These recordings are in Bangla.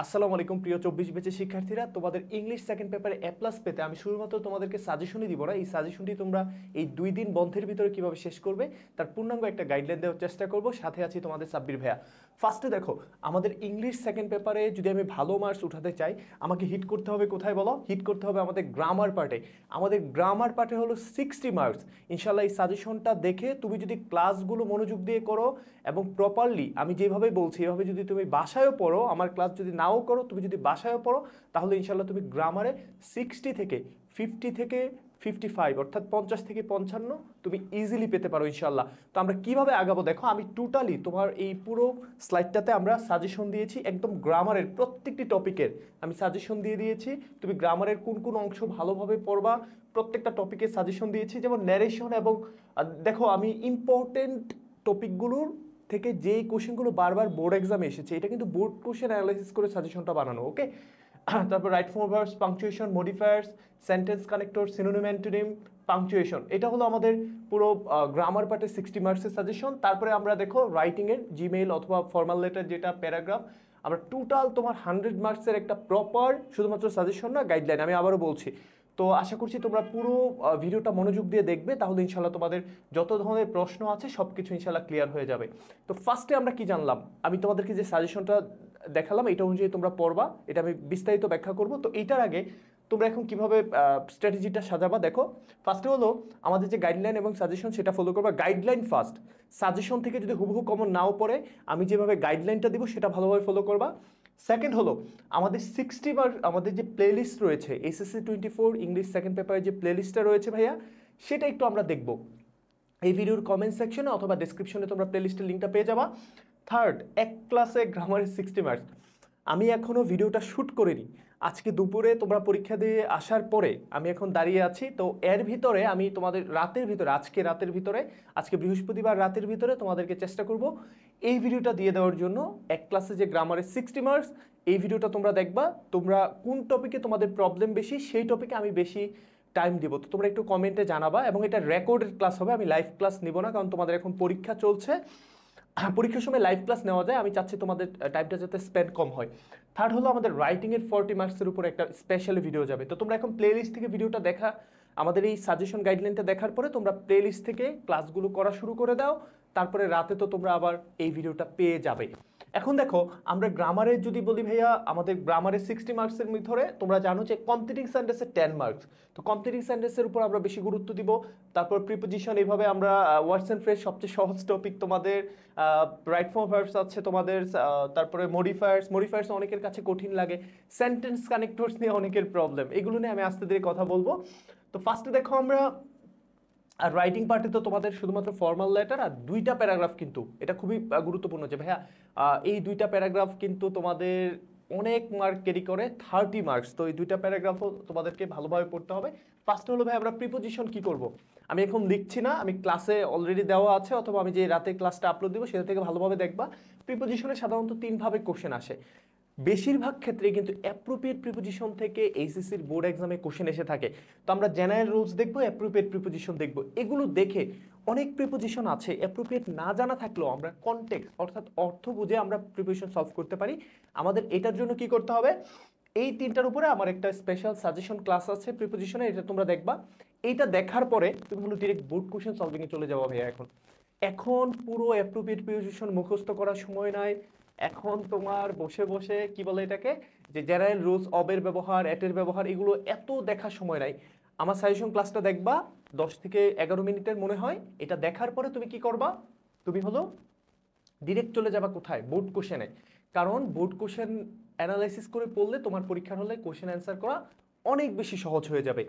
আসসালামু আলাইকুম প্রিয় 24 ব্যাচের শিক্ষার্থীরা, তোমাদের ইংলিশ সেকেন্ড পেপারে এ প্লাস পেতে আমি শুধুমাত্র তোমাদেরকে সাজেশনই দিব না। এই সাজেশনটি তোমরা এই 2 দিন বন্ধের ভিতরে কিভাবে শেষ করবে তার পূর্ণাঙ্গ একটা গাইডলাইন দেওয়ার চেষ্টা করব। সাথে আছি তোমাদের সাব্বির ভাইয়া। ফার্স্টে দেখো, আমাদের ইংলিশ সেকেন্ড পেপারে যদি আমি ভালো মার্কস উঠাতে চাই, আমাকে হিট করতে হবে কোথায় বলো? হিট করতে হবে আমাদের গ্রামার পার্টে। আমাদের গ্রামার পার্টে হলো 60 মার্কস। ইনশাল্লাহ এই সাজেশনটা দেখে তুমি যদি ক্লাসগুলো মনোযোগ দিয়ে করো এবং প্রপারলি আমি যেভাবে বলছি এভাবে যদি তুমি বাসায়ও পড়ো, আমার ক্লাস যদি নাও করো, তুমি যদি বাসায়ও পড়ো, তাহলে ইনশাল্লাহ তুমি গ্রামারে 60 থেকে 50 থেকে 55 অর্থাৎ 50 থেকে 55 তুমি ইজিলি পেতে পারো ইনশাল্লাহ। তো আমরা কিভাবে আগাবো দেখো, আমি টোটালি তোমার এই পুরো স্লাইডটাতে আমরা সাজেশন দিয়েছি, একদম গ্রামারের প্রত্যেকটি টপিকের আমি সাজেশন দিয়ে দিয়েছি। তুমি গ্রামারের কোন কোন অংশ ভালোভাবে পড়বা প্রত্যেকটা টপিকের সাজেশন দিয়েছি, যেমন ন্যারেশন এবং দেখো আমি ইম্পর্টেন্ট টপিকগুলোর থেকে যেই কোশ্চেনগুলো বারবার বোর্ড এক্সামে এসেছে, এটা কিন্তু বোর্ড কোশ্চেন অ্যানালাইসিস করে সাজেশনটা বানানো, ওকে। তারপর right form verbs, punctuation, modifiers, sentence connector, synonym antonym, punctuation, এটা হলো আমাদের পুরো গ্রামার পার্টে 60 মার্কসের সাজেশন। তারপরে আমরা দেখো রাইটিংয়ের জিমেইল অথবা ফর্মাল লেটার যেটা প্যারাগ্রাফ, আমরা টোটাল তোমার 100 মার্কসের একটা প্রপার শুধুমাত্র সাজেশন না গাইডলাইন, আমি আবারও বলছি। তো আশা করছি তোমরা পুরো ভিডিওটা মনোযোগ দিয়ে দেখবে, তাহলে ইনশাল্লাহ তোমাদের যত ধরনের প্রশ্ন আছে সব কিছু ইনশাল্লাহ ক্লিয়ার হয়ে যাবে। তো ফার্স্টে আমরা কি জানলাম, আমি তোমাদেরকে যে সাজেশনটা দেখালাম এটা অনুযায়ী তোমরা পড়বা, এটা আমি বিস্তারিত ব্যাখ্যা করব। তো এইটার আগে তোমরা এখন কিভাবে স্ট্র্যাটেজিটা সাজাবা দেখো। ফার্স্টে হলো আমাদের যে গাইডলাইন এবং সাজেশন সেটা ফলো করবা। গাইডলাইন ফার্স্ট, সাজেশন থেকে যদি হুবহু কমন নাও পড়ে, আমি যেভাবে গাইডলাইনটা দিব সেটা ভালোভাবে ফলো করবা। সেকেন্ড হলো আমাদের 60 মার্ক আমাদের যে প্লেলিস্ট রয়েছে এসএসসি 24 ইংলিশ সেকেন্ড পেপারের যে প্লেলিস্টটা রয়েছে ভাইয়া, সেটা একটু আমরা দেখব এই ভিডিওর কমেন্ট সেকশনে অথবা ডেসক্রিপশনে তোমরা প্লেলিস্টের লিঙ্কটা পেয়ে যাবা। থার্ড, এক ক্লাসে গ্রামারের 60 মার্কস। আমি এখনও ভিডিওটা শ্যুট করিনি, আজকে দুপুরে তোমরা পরীক্ষা দিয়ে আসার পরে আমি এখন দাঁড়িয়ে আছি। তো এর ভিতরে আমি তোমাদের রাতের ভিতরে, আজকে রাতের ভিতরে, আজকে বৃহস্পতিবার রাতের ভিতরে তোমাদেরকে চেষ্টা করব এই ভিডিওটা দিয়ে দেওয়ার জন্য। এক ক্লাসে যে গ্রামারের 60 মার্কস, এই ভিডিওটা তোমরা দেখবা। তোমরা কোন টপিকে তোমাদের প্রবলেম বেশি সেই টপিকে আমি বেশি টাইম দিব, তো তোমরা একটু কমেন্টে জানাবা। এবং এটা রেকর্ডেড ক্লাস হবে, আমি লাইভ ক্লাস নিব না, কারণ তোমাদের এখন পরীক্ষা চলছে। পরীক্ষার সময় লাইভ ক্লাস নেওয়া যায়, আমি চাচ্ছি তোমাদের টাইমটা যাতে স্পেন্ড কম হয়। থার্ড হলো আমাদের রাইটিংয়ের 40 মার্কসের উপর একটা স্পেশাল ভিডিও যাবে। তো তোমরা এখন প্লেলিস্ট থেকে ভিডিওটা দেখা, আমাদের এই সাজেশন গাইডলাইনটা দেখার পরে তোমরা প্লেলিস্ট থেকে ক্লাসগুলো করা শুরু করে দাও। তারপরে রাতে তো তোমরা আবার এই ভিডিওটা পেয়ে যাবে। এখন দেখো, আমরা গ্রামারের যদি বলি ভাইয়া, আমাদের গ্রামারের 60 মার্কসের ভিতরে তোমরা জানো যে কমপ্লিটিং সেন্টেন্সের 10 মার্কস। তো কমপ্লিটিং সেন্টেন্সের উপর আমরা বেশি গুরুত্ব দিব। তারপর প্রিপোজিশন, এইভাবে আমরা ওয়ার্ডস অ্যান্ড ফ্রেজ সবচেয়ে সহজ টপিক তোমাদের, রাইট ফর্ম ভার্বস আছে তোমাদের, তারপরে মডিফায়ার্স অনেকের কাছে কঠিন লাগে, সেন্টেন্স কানেক্টরস নিয়ে অনেকের প্রবলেম, এগুলো নিয়ে আমি আস্তে ধীরে কথা বলবো। তো ফার্স্টে দেখো, আমরা আর রাইটিং পার্টে তো তোমাদের শুধুমাত্র ফর্মাল লেটার আর 2টা প্যারাগ্রাফ, কিন্তু এটা খুবই গুরুত্বপূর্ণ যে ভাইয়া এই 2টা প্যারাগ্রাফ কিন্তু তোমাদের অনেক মার্ক ক্যারি করে, 30 মার্কস। তো এই 2টা প্যারাগ্রাফও তোমাদেরকে ভালোভাবে পড়তে হবে। ফার্স্ট হলো ভাই আমরা প্রিপোজিশন কি করব, আমি এখন লিখছি না, আমি ক্লাসে অলরেডি দেওয়া আছে, অথবা আমি যে রাতে ক্লাসটা আপলোড দিব সেটা থেকে ভালোভাবে দেখবা। প্রিপোজিশনে সাধারণত 3ভাবে কোশ্চেন আসে, বেশিরভাগ ক্ষেত্রে কিন্তু অ্যাপ্রোপ্রিয়েট প্রিপোজিশন থেকে এইচএসসির বোর্ড এক্সামে কোশ্চেন এসে থাকে। তো আমরা জেনারেল রুলস দেখবো, অ্যাপ্রোপ্রিয়েট প্রিপোজিশন দেখবো। এগুলো দেখে অনেক প্রিপোজিশন আছে অ্যাপ্রোপ্রিয়েট না জানা থাকলেও আমরা কনটেক্সট অর্থাৎ অর্থ বুঝে আমরা প্রিপোজিশন সলভ করতে পারি। আমাদের এটার জন্য কি করতে হবে, এই 3টার উপরে আমার একটা স্পেশাল সাজেশন ক্লাস আছে প্রিপোজিশনে, এটা তোমরা দেখবা। এইটা দেখার পরে তুমি হলো ডিরেক্ট বোর্ড কোশ্চেন সলভিংয়ে চলে যাবো ভাইয়া। এখন পুরো অ্যাপ্রোপ্রিয়েট প্রিপোজিশন মুখস্থ করার সময় নাই। এখন তোমার বসে বসে কি বলে এটাকে, যে জেনারেল রুলস, অবের ব্যবহার, এটের ব্যবহার, এগুলো এত দেখার সময় নাই। আমার সাজেশন ক্লাসটা দেখবা 10 থেকে 11 মিনিটের মনে হয়। এটা দেখার পরে তুমি কি করবা, তুমি হলো ডিরেক্ট চলে যাবা কোথায়, বোর্ড কোশ্চেনে। কারণ বোর্ড কোশ্চেন অ্যানালাইসিস করে পড়লে তোমার পরীক্ষার হলে কোশ্চেন অ্যান্সার করা অনেক বেশি সহজ হয়ে যাবে।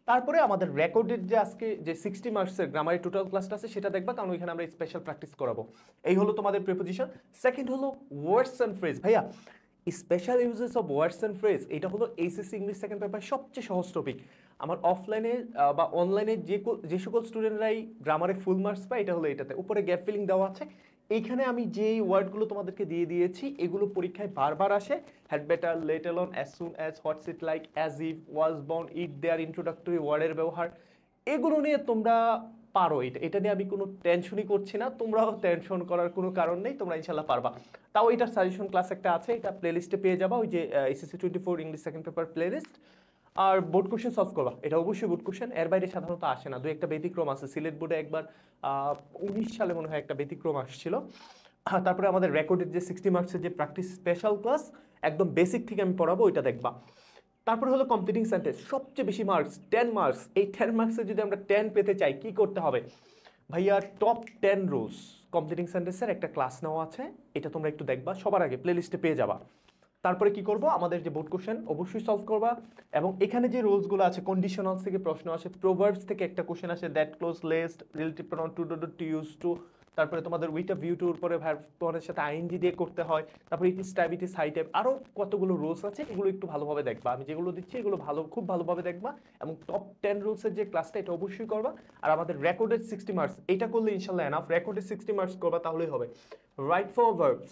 তারপরে আমাদের রেকর্ডেড যে আজকে যে 60 মার্কসের গ্রামারের টোটাল ক্লাসটা আছে সেটা দেখবা, কারণ ওইখানে আমরা স্পেশাল প্র্যাকটিস করাবো। এই হলো তোমাদের প্রিপোজিশন। সেকেন্ড হলো ওয়ার্ডস অ্যান্ড ফ্রেজ। ভাইয়া special uses of words and phrase, এটা হলো এইচএসসি ইংলিশ সেকেন্ড পেপার সবচেয়ে সহজ টপিক। আমার অফলাইনে বা অনলাইনে যে সকল স্টুডেন্টরাই গ্রামারে ফুল মার্কস পায়, এটা হলো এটাতে উপরে গ্যাপ ফিলিং দেওয়া আছে। এইখানে আমি যেই ওয়ার্ডগুলো তোমাদেরকে দিয়ে দিয়েছি এগুলো পরীক্ষায় বারবার আসে। Had better, let alone, as soon as, what's it like, as if, was bound, it there, introductory ওয়ার্ডের ব্যবহার, এগুলো নিয়ে তোমরা পারো, এটা নিয়ে আমি কোনো টেনশনই করছি না, তোমরাও টেনশন করার কোনো কারণ নেই, তোমরা ইনশাল্লাহ পারবা। তাও এটার সাজেশন ক্লাস একটা আছে, এটা প্লেলিস্টে পেয়ে যাবা, ওই যে SSC 24 English second paper playlist. আর বোর্ড কোশ্চেন সলভ করবা, এটা অবশ্যই বোর্ড কোশ্চেন, এর বাইরে সাধারণত আসে না, দুই একটা ব্যতিক্রম আছে, সিলেট বোর্ডে একবার 19 সালে মনে হয় একটা ব্যতিক্রম আসছিল। তারপরে আমাদের রেকর্ডের যে 60 মার্কসের যে প্র্যাকটিস স্পেশাল ক্লাস, একদম বেসিক থেকে আমি পড়াবো, ওইটা দেখবা। তারপরে হলো কমপ্লিটিং সেন্টেন্স, সবচেয়ে বেশি মার্কস 10 মার্কস। এই 10 মার্কসে যদি আমরা 10 পেতে চাই কি করতে হবে ভাইয়া? টপ 10 রুলস কমপ্লিটিং সেন্টেন্সের একটা ক্লাস নেওয়া আছে, এটা তোমরা একটু দেখবা, সবার আগে প্লেলিস্টে পেয়ে যাবা। তারপরে কি করব, আমাদের যে বোর্ড কোশ্চেন অবশ্যই সলভ করবা, এবং এখানে যে রুলসগুলো আছে, কন্ডিশনালস থেকে প্রশ্ন আসে, প্রোভার্বস থেকে একটা কোশ্চেন আসে, that close lest relative pronoun to dot to use to, তারপরে তোমাদের উইথ আ ভিউ টুর পরে ভার্ব তোমাদের সাথে আইএনজি দিয়ে করতে হয়, তারপরে it is time, it is high time, আরও কতগুলো রুলস আছে, এগুলো একটু ভালোভাবে দেখবা, আমি যেগুলো দিচ্ছি এগুলো খুব ভালোভাবে দেখবা, এবং টপ 10 রুলসের যে ক্লাসটা এটা অবশ্যই করবা। আর আমাদের রেকর্ডেড 60 মার্কস, এটা করলে ইনশাল্লাহ এনাফ, রেকর্ডেড 60 মার্কস করবা তাহলেই হবে। Right for verbs,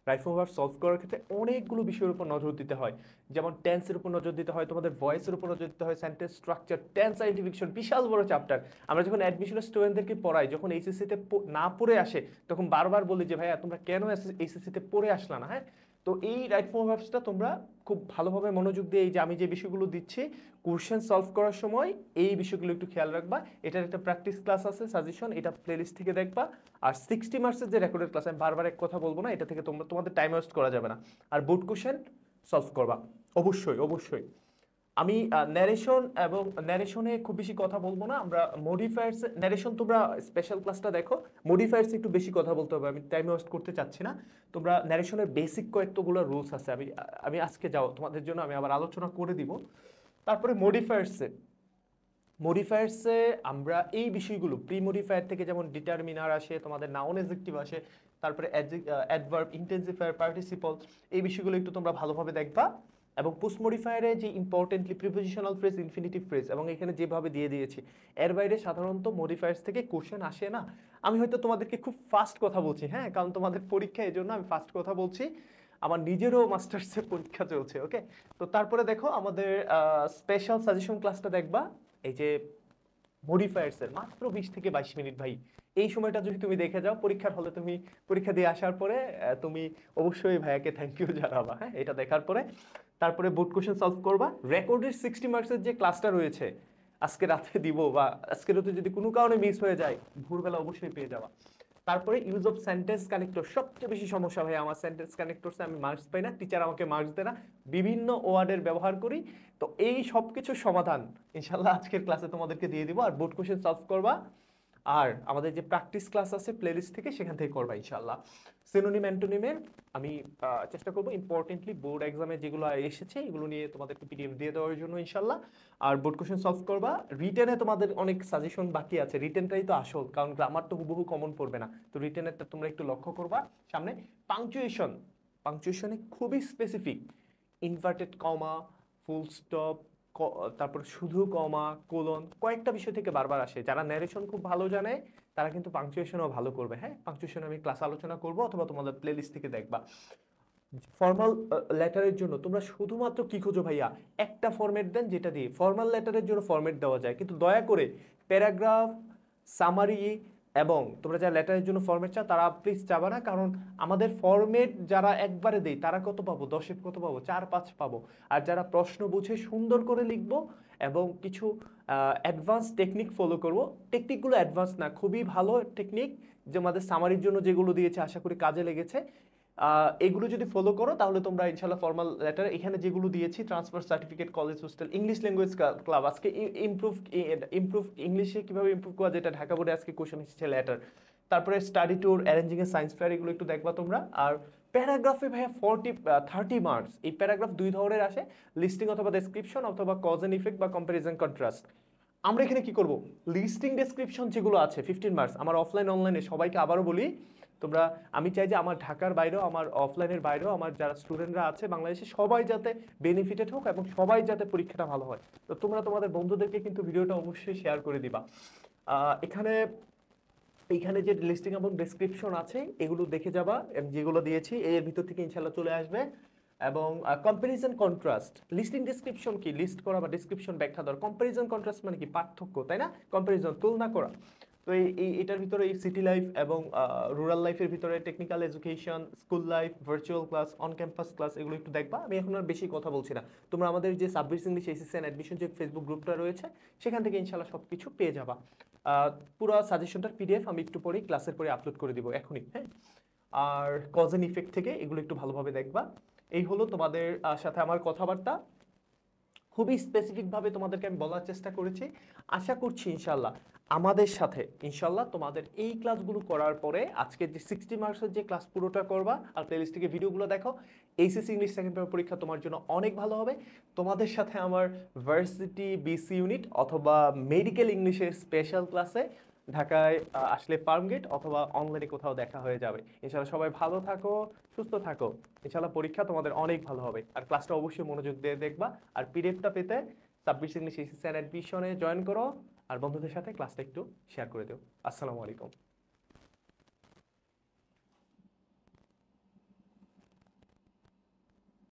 right for verb solve করার ক্ষেত্রে অনেকগুলো বিষয়ের উপর নজর দিতে হয়, যেমন টেন্সের উপর নজর দিতে হয়, তোমাদের ভয়েসের উপর নজর দিতে হয়, সেন্টেন্স স্ট্রাকচার, টেন্স আইডেন্টিফিকেশন, বিশাল বড় চ্যাপ্টার। আমরা যখন অ্যাডমিশনের স্টুডেন্টদেরকে পড়াই, যখন এইচএসসিতে না পড়ে আসে, তখন বারবার বলি যে ভাইয়া তোমরা কেন এইচএসসিতে পড়ে আসলা না। হ্যাঁ, তো এই রাইট ফর ভার্বসটা তোমরা খুব ভালোভাবে মনোযোগ দিয়ে, এই যে আমি যে বিষয়গুলো দিচ্ছি কোশ্চেন সলভ করার সময় এই বিষয়গুলো একটু খেয়াল রাখবা। এটার একটা প্র্যাকটিস ক্লাস আছে, সাজেশন, এটা প্লেলিস্ট থেকে দেখবা। আর 60 মার্কসের যে রেকর্ডেড ক্লাস, আমি বারবার এক কথা বলবো না, এটা থেকে তোমাদের টাইম ওয়েস্ট করা যাবে না। আর বোর্ড কোশ্চেন সলভ করবা অবশ্যই অবশ্যই। আমি ন্যারেশন এবং ন্যারেশনে খুব বেশি কথা বলবো না, আমরা মডিফায়ার্স, ন্যারেশন তোমরা স্পেশাল ক্লাসটা দেখো, মডিফায়ার্স একটু বেশি কথা বলতে হবে, আমি টাইম ওয়েস্ট করতে চাচ্ছি না। তোমরা ন্যারেশনের বেসিক কয়েকগুলো রুলস আছে, আমি আজকে যাও তোমাদের জন্য আমি আবার আলোচনা করে দিব। তারপরে মডিফায়ার্সে আমরা এই বিষয়গুলো, প্রি মডিফায়ার থেকে যেমন ডিটারমিনার আসে, তোমাদের নাউন অ্যাডজেক্টিভ আসে, তারপরে অ্যাডভার্ব, ইন্টেন্সিফায়ার, পার্টিসিপল, এই বিষয়গুলো একটু তোমরা ভালোভাবে দেখবা। এবং পোস্ট মডিফায়ারে যে importantly prepositional phrase, infinitive phrase, এবং এখানে যেভাবে দিয়ে দিয়েছি, এর বাইরে সাধারণত মডিফায়ার্স থেকে কোশ্চেন আসে না। আমি হয়তো তোমাদেরকে খুব ফাস্ট কথা বলছি, হ্যাঁ, কারণ তোমাদের পরীক্ষা, এই জন্য আমি ফাস্ট কথা বলছি, আমার নিজেরও মাস্টার্সের পরীক্ষা চলছে। ওকে, তো তারপরে দেখো আমাদের স্পেশাল সাজেশন ক্লাসটা দেখবা, এই যে মডিফায়ার্সের মাত্র 20 থেকে 22 মিনিট ভাই, এই সময়টা যদি তুমি দেখে যাও পরীক্ষার হলে, তুমি পরীক্ষা দিয়ে আসার পরে তুমি অবশ্যই ভাইয়াকে থ্যাংক ইউ জানাবা, হ্যাঁ, এটা দেখার পরে। তারপরে বোর্ড কোশ্চেন সলভ করবা, রেকর্ডের 60 মার্কসের যে ক্লাসটা রয়েছে আজকে রাতে দিব, বা আজকে রাতে যদি কোনো কারণে মিস হয়ে যায় ভোরবেলা অবশ্যই পেয়ে যাবা। তারপরে ইউজ অফ সেন্টেন্স কানেক্টর, সবচেয়ে বেশি সমস্যা ভাই আমার সেন্টেন্স কানেক্টরসে, আমি মার্কস পাই না, টিচার আমাকে মার্কস দেয় না, বিভিন্ন ওয়ার্ডের ব্যবহার করি। তো এই সব কিছুর সমাধান ইনশাল্লাহ আজকের ক্লাসে তোমাদেরকে দিয়ে দিব। আর বোর্ড কোশ্চেন সলভ করবা, আর আমাদের যে প্র্যাকটিস ক্লাস আছে প্লেলিস্ট থেকে, সেখান থেকে করবা ইনশাল্লাহ। সিনোনিম অ্যান্টোনিমের আমি চেষ্টা করবো ইম্পর্টেন্টলি বোর্ড এক্সামে যেগুলো এসেছে এগুলো নিয়ে তোমাদেরকে পিডিএফ দিয়ে দেওয়ার জন্য ইনশাল্লাহ। আর বোর্ড কোশ্চেন সলভ করবা। রিটেনে তোমাদের অনেক সাজেশন বাকি আছে, রিটেনটাই তো আসল, কারণ গ্রামার তো হুবহু কমন পড়বে না, তো রিটেনেরটা তোমরা একটু লক্ষ্য করবা সামনে। পাংচুয়েশনে খুবই specific, inverted comma, full stop, তারপর শুধু কমা, কোলন, কয়েকটা বিষয় থেকে বারবার আসে। যারা ন্যারেশন খুব ভালো জানে তারা কিন্তু পাংচুয়েশনও ভালো করবে। হ্যাঁ, পাংচুয়েশন আমি ক্লাস আলোচনা করবো, অথবা তোমাদের প্লেলিস্ট থেকে দেখবা। ফর্মাল লেটারের জন্য তোমরা শুধুমাত্র কি খোঁজো ভাইয়া? একটা ফরম্যাট দেন যেটা দিয়ে ফর্মাল লেটারের জন্য ফরম্যাট দেওয়া যায়, কিন্তু দয়া করে প্যারাগ্রাফ, সামারি, এবং তোমরা যারা লেটারের জন্য ফরম্যাট চাও তারা প্লিজ চাবা না, কারণ আমাদের ফরম্যাট যারা একবারে দেয় তারা কত পাবো? 10-এ কত পাবো? 4-5 পাবো। আর যারা প্রশ্ন বুঝে সুন্দর করে লিখবো এবং কিছু অ্যাডভান্স টেকনিক ফলো করবো, টেকনিকগুলো অ্যাডভান্স না, খুবই ভালো টেকনিক, যে আমাদের সামারির জন্য যেগুলো দিয়েছে আশা করি কাজে লেগেছে, এগুলো যদি ফলো করো তাহলে তোমরা ইনশাল্লাহ ফর্মাল লেটার, এখানে যেগুলো দিয়েছি, transfer certificate, college hostel, English language club, আজকে ইমপ্রুভ ইংলিশে কিভাবে ইমপ্রুভ করা, যেটা ঢাকা বোর্ডে আজকে কোশ্চেন এসেছে লেটার। তারপরে study tour, arranging a science fair, এগুলো একটু দেখবা তোমরা। আর প্যারাগ্রাফে ভাইয়া 30 মার্কস, এই প্যারাগ্রাফ দুই ধরনের আসে, লিস্টিং অথবা ডেসক্রিপশন, অথবা কজ এন্ড ইফেক্ট বা কম্পারিজন কন্ট্রাস্ট। আমরা এখানে কি করব? লিস্টিং ডেসক্রিপশন যেগুলো আছে 15 মার্কস, আমার অফলাইন অনলাইনে সবাইকে আবারও বলি, তোমরা, আমি চাই যে আমার ঢাকার বাইরেও, আমার অফলাইনের বাইরেও আমার যারা স্টুডেন্টরা আছে বাংলাদেশে, সবাই যাতে বেনিফিটেড হোক এবং সবাই যাতে পরীক্ষাটা ভালো হয়। তো তোমরা তোমাদের বন্ধুদেরকে কিন্তু ভিডিওটা অবশ্যই শেয়ার করে দিবা। এইখানে যে লিস্টিং এবং ডেসক্রিপশন আছে এগুলো দেখে যাবা, যেগুলো দিয়েছি এর ভিতর থেকে ইনশাল্লাহ চলে আসবে। এবং কম্পারিজন কন্ট্রাস্ট। লিস্টিং ডেসক্রিপশন কি? লিস্ট করা বা ডেসক্রিপশন ব্যাখ্যা দেওয়া। কম্পারিজন কন্ট্রাস্ট মানে কি? পার্থক্য, তাই না? কম্পারিজন, তুলনা করা। তো এটার ভিতরে এই সিটি লাইফ এবং রুরাল লাইফের ভিতরে technical education, school life, virtual class, on campus class, এগুলো একটু দেখবা। আমি এখন আর বেশি কথা বলছি না, তোমরা আমাদের যে Sabbir English SSC and admission যে ফেসবুক গ্রুপটা রয়েছে সেখান থেকে ইনশাআল্লাহ সব কিছু পেয়ে যাবা। পুরো সাজেশনটার পিডিএফ আমি একটু পরেই ক্লাসের পরে আপলোড করে দিব এখনই, হ্যাঁ। আর কজ এন্ড ইফেক্ট থেকে এগুলো একটু ভালোভাবে দেখবা। এই হলো তোমাদের সাথে আমার কথাবার্তা। খুবই স্পেসিফিকভাবে তোমাদেরকে আমি বলার চেষ্টা করেছি। আশা করছি ইনশাল্লাহ আমাদের সাথে ইনশাল্লাহ তোমাদের এই ক্লাসগুলো করার পরে আজকে যে 60 মার্কসের যে ক্লাস পুরোটা করবা আর প্লেলিস্ট থেকে ভিডিওগুলো দেখো, এইচএসসি ইংলিশ সেকেন্ড পেপার পরীক্ষা তোমার জন্য অনেক ভালো হবে। তোমাদের সাথে আমার ভার্সিটি বিসি ইউনিট অথবা মেডিকেল ইংলিশের স্পেশাল ক্লাসে ঢাকায় আসলে ফার্মগেট অথবা অনলাইনে কোথাও দেখা হয়ে যাবে। ইনশাল্লাহ সবাই ভালো থাকো, সুস্থ থাকো। ইনশাল্লাহ পরীক্ষা তোমাদের অনেক ভালো হবে। আর ক্লাসটা অবশ্যই মনোযোগ দিয়ে দেখবা। আর পিডিএফটা পেতে সাব্বির ইংলিশ এসএসসি অ্যাডমিশনে জয়েন করো আর বন্ধুদের সাথে ক্লাসটা একটু শেয়ার করে দিও। আসসালামু আলাইকুম।